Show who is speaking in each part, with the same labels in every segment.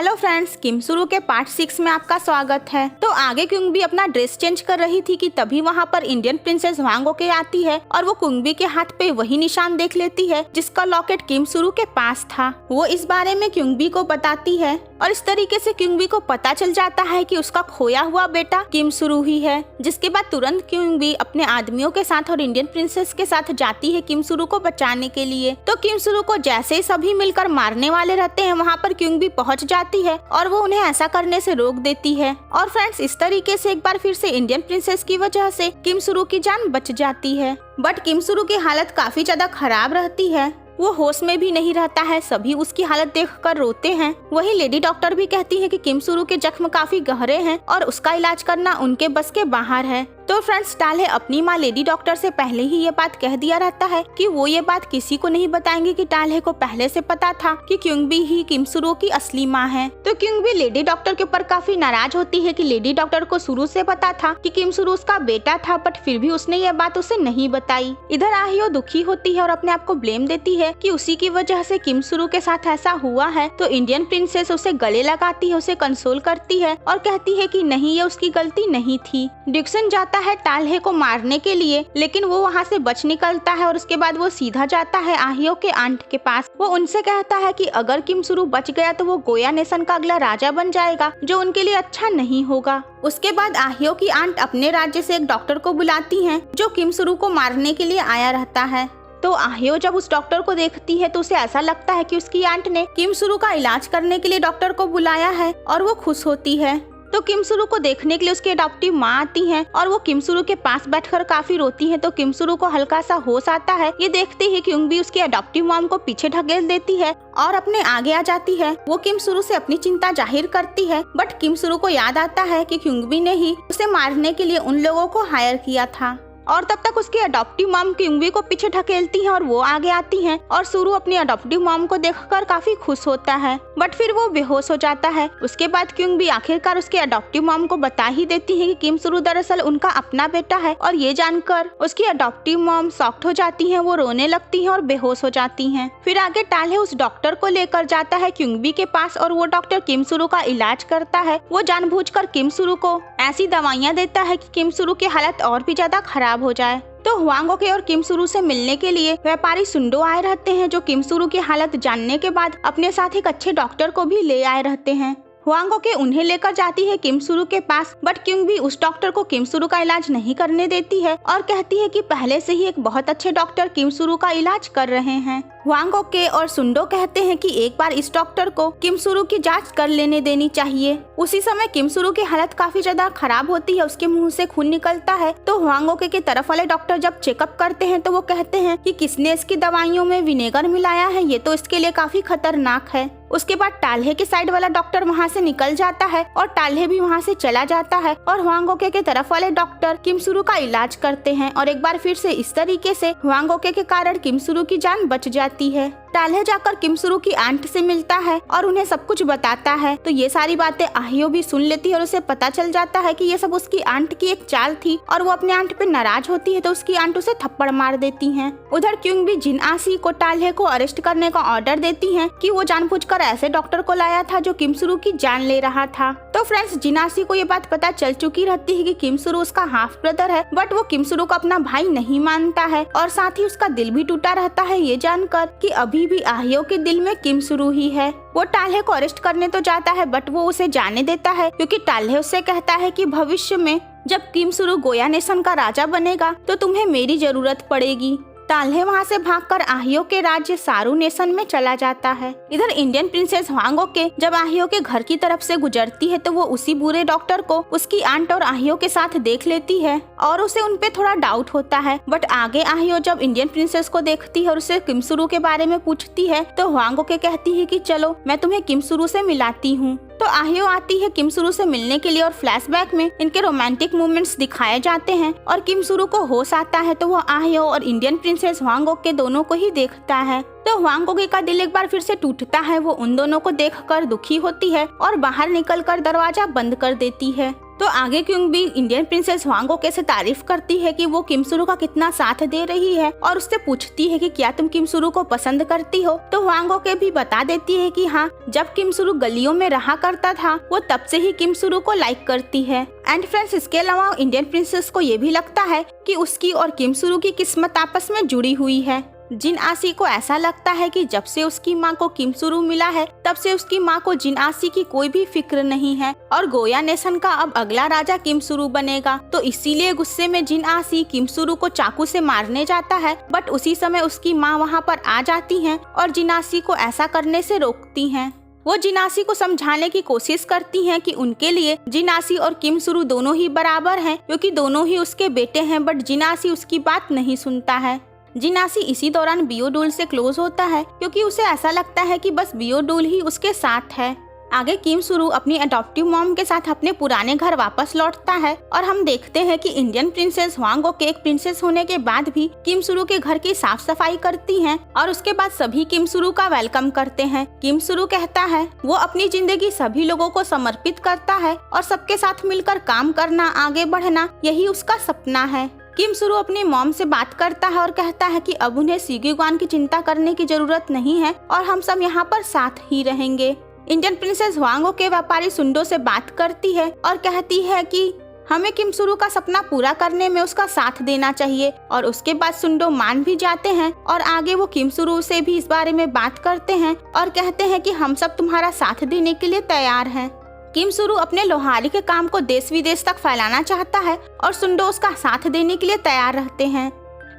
Speaker 1: Hello friends, किम सुरु के part 6 में आपका स्वागत है। तो आगे क्योंबी अपना ड्रेस चेंज कर रही थी कि तभी वहाँ पर इंडियन प्रिंसेस वांग ओके आती है और वो कुंगबी के हाथ पे वही निशान देख लेती है जिसका लॉकेट किम सुरु के पास था। वो इस बारे में क्योंबी को बताती है और इस तरीके से क्योंबी को पता चल जाता है कि उसका खोया हुआ बेटा किम सुरु ही है। जिसके बाद तुरंत क्योंबी अपने आदमियों के साथ और इंडियन प्रिंसेस के साथ जाती है किम सुरु को बचाने के लिए। तो किम सुरु को जैसे ही सभी मिलकर मारने वाले रहते हैं वहाँ पर क्योंबी पहुँच जाती है और वो उन्हें ऐसा करने से रोक देती है। और फ्रेंड्स, इस तरीके से एक बार फिर से इंडियन प्रिंसेस की वजह से किम सुरु की जान बच जाती है। बट किम सुरु की हालत काफी ज्यादा खराब रहती है, वो होश में भी नहीं रहता है। सभी उसकी हालत देखकर रोते हैं। वही लेडी डॉक्टर भी कहती है कि किम सुरु के जख्म काफी गहरे हैं और उसका इलाज करना उनके बस के बाहर है। तो फ्रेंड्स, टाल्हे अपनी माँ लेडी डॉक्टर से पहले ही ये बात कह दिया रहता है कि वो ये बात किसी को नहीं बताएंगे कि टाल्हे को पहले से पता था कि क्योंबी ही किम सुरु की असली माँ है। तो क्योंबी लेडी डॉक्टर के ऊपर काफी नाराज होती है कि लेडी डॉक्टर को शुरू से पता था कि किम सुरु उसका बेटा था, बट फिर भी उसने ये बात उसे नहीं बताई। इधर आहियो दुखी होती है और अपने आप को ब्लेम देती है कि उसी की वजह से किम सुरु के साथ ऐसा हुआ है। तो इंडियन प्रिंसेस उसे गले लगाती है, उसे कंसोल करती है और कहती है कि नहीं, ये उसकी गलती नहीं थी। डिक्सन जाता है टाल्हे को मारने के लिए, लेकिन वो वहाँ से बच निकलता है और उसके बाद वो सीधा जाता है आहियो के आंट के पास। वो उनसे कहता है कि अगर किम सुरु बच गया तो वो गोया नेशन का अगला राजा बन जाएगा, जो उनके लिए अच्छा नहीं होगा। उसके बाद आहियो की आंट अपने राज्य से एक डॉक्टर को बुलाती है जो किम सुरु को मारने के लिए आया रहता है। तो आहियो जब उस डॉक्टर को देखती है तो उसे ऐसा लगता है कि उसकी आंट ने किम सुरु का इलाज करने के लिए डॉक्टर को बुलाया है और वो खुश होती है। तो किम सुरु को देखने के लिए उसकी अडॉप्टिव माँ आती है और वो किम सुरु के पास बैठकर काफी रोती है। तो किम सुरु को हल्का सा होश आता है। ये देखते ही क्योंबी उसकी अडॉप्टिव मॉम को पीछे ढकेल देती है और अपने आगे आ जाती है। वो किम सुरु से अपनी चिंता जाहिर करती है, बट किम सुरु को याद आता है कि क्योंबी ने ही उसे मारने के लिए उन लोगों को हायर किया था। और तब तक उसकी अडॉप्टिव मॉम क्योंबी को पीछे ढकेलती है और वो आगे आती हैं और सुरु अपनी अडॉप्टिव मॉम को देखकर काफी खुश होता है, बट फिर वो बेहोश हो जाता है। उसके बाद क्योंबी आखिरकार उसके अडॉप्टिव मॉम को बता ही देती है कि किम सुरु दरअसल उनका अपना बेटा है और ये जानकर उसकी अडॉप्टिव मॉम शॉक्ड हो जाती है, वो रोने लगती है और बेहोश हो जाती है। फिर आगे टाल्हे उस डॉक्टर को लेकर जाता है क्योंबी के पास और वो डॉक्टर किम सुरु का इलाज करता है। वो जानबूझकर किम सुरु को ऐसी दवाइयाँ देता है कि किम सुरु की हालत और भी ज्यादा खराब हो जाए। तो वांग ओके और किम सुरु से मिलने के लिए व्यापारी सुंडो आए रहते हैं, जो किम सुरु की हालत जानने के बाद अपने साथ एक अच्छे डॉक्टर को भी ले आए रहते हैं। वांग ओके उन्हें लेकर जाती है किम सुरु के पास, बट क्योंबी उस डॉक्टर को किम सुरु का इलाज नहीं करने देती है और कहती है कि पहले से ही एक बहुत अच्छे डॉक्टर किम सुरु का इलाज कर रहे हैं। वांग ओके और सुंडो कहते हैं कि एक बार इस डॉक्टर को किम सुरु की जांच कर लेने देनी चाहिए। उसी समय किम सुरु की हालत काफी ज्यादा खराब होती है, उसके मुंह से खून निकलता है। तो वांग ओके के तरफ वाले डॉक्टर जब चेकअप करते हैं तो वो कहते हैं कि किसने इसकी दवाइयों में विनेगर मिलाया है, ये तो इसके लिए काफी खतरनाक है। उसके बाद टाल्हे के साइड वाला डॉक्टर वहाँ से निकल जाता है और टाल्हे भी वहाँ से चला जाता है और वांग ओके के तरफ वाले डॉक्टर किम सुरु का इलाज करते हैं और एक बार फिर से इस तरीके से वांग ओके के कारण किम सुरु की जान बच जाती है। टाल्हे जाकर किम सुरु की आंट से मिलता है और उन्हें सब कुछ बताता है। तो ये सारी बातें आहियो भी सुन लेती है और उसे पता चल जाता है कि ये सब उसकी आंट की एक चाल थी और वो अपने आंट पे नाराज होती है तो उसकी आंट उसे थप्पड़ मार देती हैं। उधर क्योंबी जिन आसी को टाल्हे को अरेस्ट करने का ऑर्डर देती हैं कि वो जानबूझकर ऐसे डॉक्टर को लाया था जो किम सुरु की जान ले रहा था। तो फ्रेंड्स, जिनासी को ये बात पता चल चुकी रहती है कि किम सुरु उसका हाफ ब्रदर है, बट वो किम सुरु को अपना भाई नहीं मानता है और साथ ही उसका दिल भी टूटा रहता है ये जानकर कि अभी भी आहियो के दिल में किम सुरु ही है। वो टाल्हे को अरेस्ट करने तो जाता है, बट वो उसे जाने देता है क्योंकि टाल्हे उससे कहता है कि भविष्य में जब किम सुरु गोया नेशन का राजा बनेगा तो तुम्हें मेरी जरूरत पड़ेगी। टाल्हे वहाँ से भागकर आहियो के राज्य सारू नेशन में चला जाता है। इधर इंडियन प्रिंसेस वांग ओके जब आहियो के घर की तरफ से गुजरती है तो वो उसी बुरे डॉक्टर को उसकी आंट और आहियो के साथ देख लेती है और उसे उनपे थोड़ा डाउट होता है। बट आगे आहियो जब इंडियन प्रिंसेस को देखती है और उसे किम सुरु के बारे में पूछती है तो वांग ओके कहती है कि चलो मैं तुम्हें किम सुरु से मिलाती हूँ। तो आहियो आती है किम सुरु से मिलने के लिए और फ्लैशबैक में इनके रोमांटिक मूवमेंट्स दिखाए जाते हैं और किम सुरु को होश आता है तो वो आहियो और इंडियन प्रिंसेस वांग ओके दोनों को ही देखता है। तो वांग ओके का दिल एक बार फिर से टूटता है। वो उन दोनों को देखकर दुखी होती है और बाहर निकलकर दरवाजा बंद कर देती है। तो आगे क्योंग भी इंडियन प्रिंसेस वांग ओके से तारीफ करती है कि वो किम सुरु का कितना साथ दे रही है और उससे पूछती है कि क्या तुम किम सुरु को पसंद करती हो। तो वांग ओके भी बता देती है कि हाँ, जब किम सुरु गलियों में रहा करता था वो तब से ही किम सुरु को लाइक करती है। एंड फ्रेंड्स, इसके अलावा इंडियन प्रिंसेस को ये भी लगता है कि उसकी और किम सुरु की किस्मत आपस में जुड़ी हुई है। जिन आसी को ऐसा लगता है कि जब से उसकी माँ को किम सुरु मिला है तब से उसकी माँ को जिन आसी की कोई भी फिक्र नहीं है और गोया नेशन का अब अगला राजा किम सुरु बनेगा। तो इसीलिए गुस्से में जिन आसी किम सुरु को चाकू से मारने जाता है, बट उसी समय उसकी माँ वहाँ पर आ जाती हैं और जिन आसी को ऐसा करने से रोकती हैं। वो जिनासी को समझाने की कोशिश करती हैं कि उनके लिए जिनासी और किम सुरु दोनों ही बराबर हैं, क्योंकि दोनों ही उसके बेटे हैं। बट जिनासी उसकी बात नहीं सुनता है। जिनासी इसी दौरान बियोडूल से क्लोज होता है क्योंकि उसे ऐसा लगता है कि बस बियोडूल ही उसके साथ है। आगे किम सुरु अपनी अडॉप्टिव मॉम के साथ अपने पुराने घर वापस लौटता है और हम देखते हैं कि इंडियन प्रिंसेस वांग ओके एक प्रिंसेस होने के बाद भी किम सुरु के घर की साफ सफाई करती हैं और उसके बाद सभी किम सुरु का वेलकम करते हैं। किम सुरु कहता है वो अपनी जिंदगी सभी लोगों को समर्पित करता है और सबके साथ मिलकर काम करना, आगे बढ़ना, यही उसका सपना है। किम सुरु अपनी मॉम से बात करता है और कहता है कि अब उन्हें सीगीग्वान की चिंता करने की जरूरत नहीं है और हम सब यहाँ पर साथ ही रहेंगे। इंडियन प्रिंसेस वांग ओके व्यापारी सुंडो से बात करती है और कहती है कि हमें किम सुरु का सपना पूरा करने में उसका साथ देना चाहिए और उसके बाद सुंडो मान भी जाते हैं और आगे वो किम सुरु से भी इस बारे में बात करते हैं और कहते हैं कि हम सब तुम्हारा साथ देने के लिए तैयार हैं। किम सुरु अपने लोहारी के काम को देश विदेश तक फैलाना चाहता है और सुंडो उसका साथ देने के लिए तैयार रहते हैं।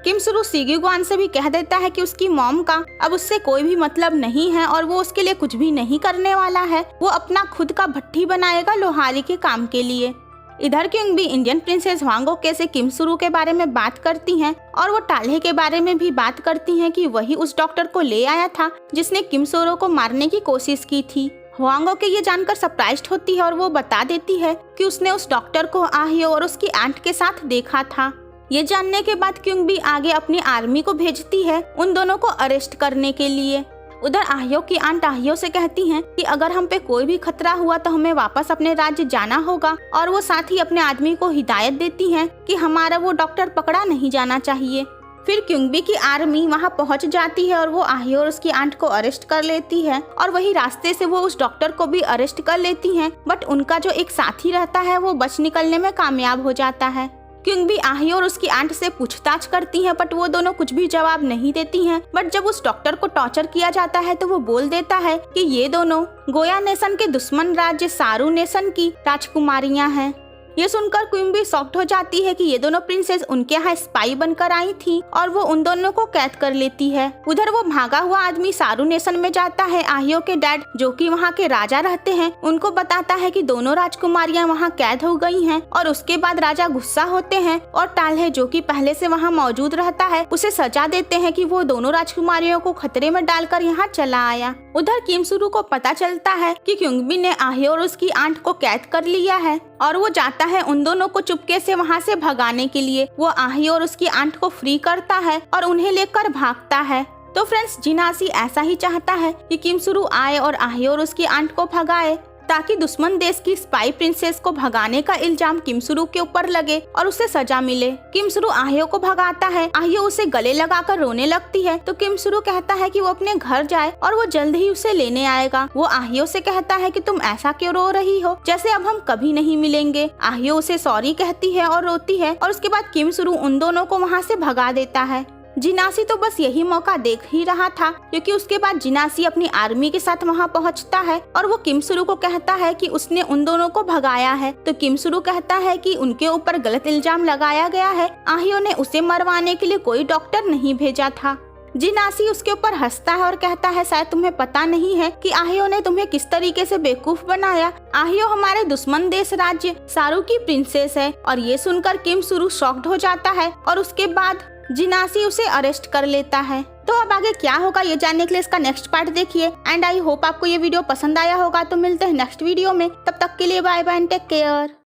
Speaker 1: किम सुरु सीगीग्वान से भी कह देता है कि उसकी मॉम का अब उससे कोई भी मतलब नहीं है और वो उसके लिए कुछ भी नहीं करने वाला है। वो अपना खुद का भट्ठी बनाएगा लोहारी के काम के लिए। इधर क्योंग भी इंडियन प्रिंसेस वांग ओके से किम सुरु के बारे में बात करती हैं और वो टाल्हे के बारे में भी बात करती हैं कि वही उस डॉक्टर को ले आया था जिसने किम सुरु को मारने की कोशिश की थी। वांग ओके ये जानकर सरप्राइज्ड होती है और वो बता देती है कि उसने उस डॉक्टर को आहियो और उसकी आंट के साथ देखा था। ये जानने के बाद क्योंग भी आगे अपनी आर्मी को भेजती है उन दोनों को अरेस्ट करने के लिए। उधर आहियो की आंट आहियो से कहती हैं कि अगर हम पे कोई भी खतरा हुआ तो हमें वापस अपने राज्य जाना होगा और वो साथ ही अपने आदमी को हिदायत देती हैं कि हमारा वो डॉक्टर पकड़ा नहीं जाना चाहिए। फिर क्योंगबी की आर्मी वहां पहुंच जाती है और वो आहियो और उसकी आंट को अरेस्ट कर लेती है और वही रास्ते से वो उस डॉक्टर को भी अरेस्ट कर लेती हैं। बट उनका जो एक साथी रहता है वो बच निकलने में कामयाब हो जाता है। क्योंकि आहियो और उसकी आंट से पूछताछ करती हैं बट वो दोनों कुछ भी जवाब नहीं देती हैं। बट जब उस डॉक्टर को टॉर्चर किया जाता है तो वो बोल देता है कि ये दोनों गोया नेशन के दुश्मन राज्य सारू नेशन की राजकुमारियां हैं। ये सुनकर क्वीन भी शॉक्ड हो जाती है कि ये दोनों प्रिंसेस उनके यहाँ स्पाई बनकर आई थी और वो उन दोनों को कैद कर लेती है। उधर वो भागा हुआ आदमी सारू नेशन में जाता है। आहियो के डैड जो कि वहाँ के राजा रहते हैं उनको बताता है कि दोनों राजकुमारियां वहाँ कैद हो गई हैं और उसके बाद राजा गुस्सा होते हैं और टाल्हे जो कि पहले से वहाँ मौजूद रहता है उसे सजा देते हैं कि वो दोनों राजकुमारियों को खतरे में डालकर यहाँ चला आया। उधर किम सुरु को पता चलता है कि क्योंगबी ने आहियो और उसकी आंट को कैद कर लिया है और वो जाता है उन दोनों को चुपके से वहाँ से भगाने के लिए। वो आहियो और उसकी आंट को फ्री करता है और उन्हें लेकर भागता है। तो फ्रेंड्स, जिनासी ऐसा ही चाहता है कि किम सुरु आए और आहियो और उसकी आंट को भगाए ताकि दुश्मन देश की स्पाई प्रिंसेस को भगाने का इल्जाम किम सुरु के ऊपर लगे और उसे सजा मिले। किम सुरु आहियो को भगाता है। आहियो उसे गले लगाकर रोने लगती है तो किम सुरु कहता है कि वो अपने घर जाए और वो जल्द ही उसे लेने आएगा। वो आहियो से कहता है कि तुम ऐसा क्यों रो रही हो, जैसे अब हम कभी नहीं मिलेंगे। आहियो उसे सॉरी कहती है और रोती है और उसके बाद किम सुरु उन दोनों को वहाँ से भगा देता है। जिनासी तो बस यही मौका देख ही रहा था क्योंकि उसके बाद जिनासी अपनी आर्मी के साथ वहां पहुंचता है और वो किम सुरु को कहता है कि उसने उन दोनों को भगाया है। तो किम सुरु कहता है कि उनके ऊपर गलत इल्जाम लगाया गया है। आहियो ने उसे मरवाने के लिए कोई डॉक्टर नहीं भेजा था। जिनासी उसके ऊपर हंसता है और कहता है शायद तुम्हें पता नहीं है कि आहियो ने तुम्हें किस तरीके से बेवकूफ बनाया। आहियो हमारे दुश्मन देश राज्य सारू की प्रिंसेस है। और ये सुनकर किम सुरु शॉक्ड हो जाता है और उसके बाद जिनासी उसे अरेस्ट कर लेता है। तो अब आगे क्या होगा ये जानने के लिए इसका नेक्स्ट पार्ट देखिए। एंड आई होप आपको ये वीडियो पसंद आया होगा। तो मिलते हैं नेक्स्ट वीडियो में, तब तक के लिए bye bye and take care.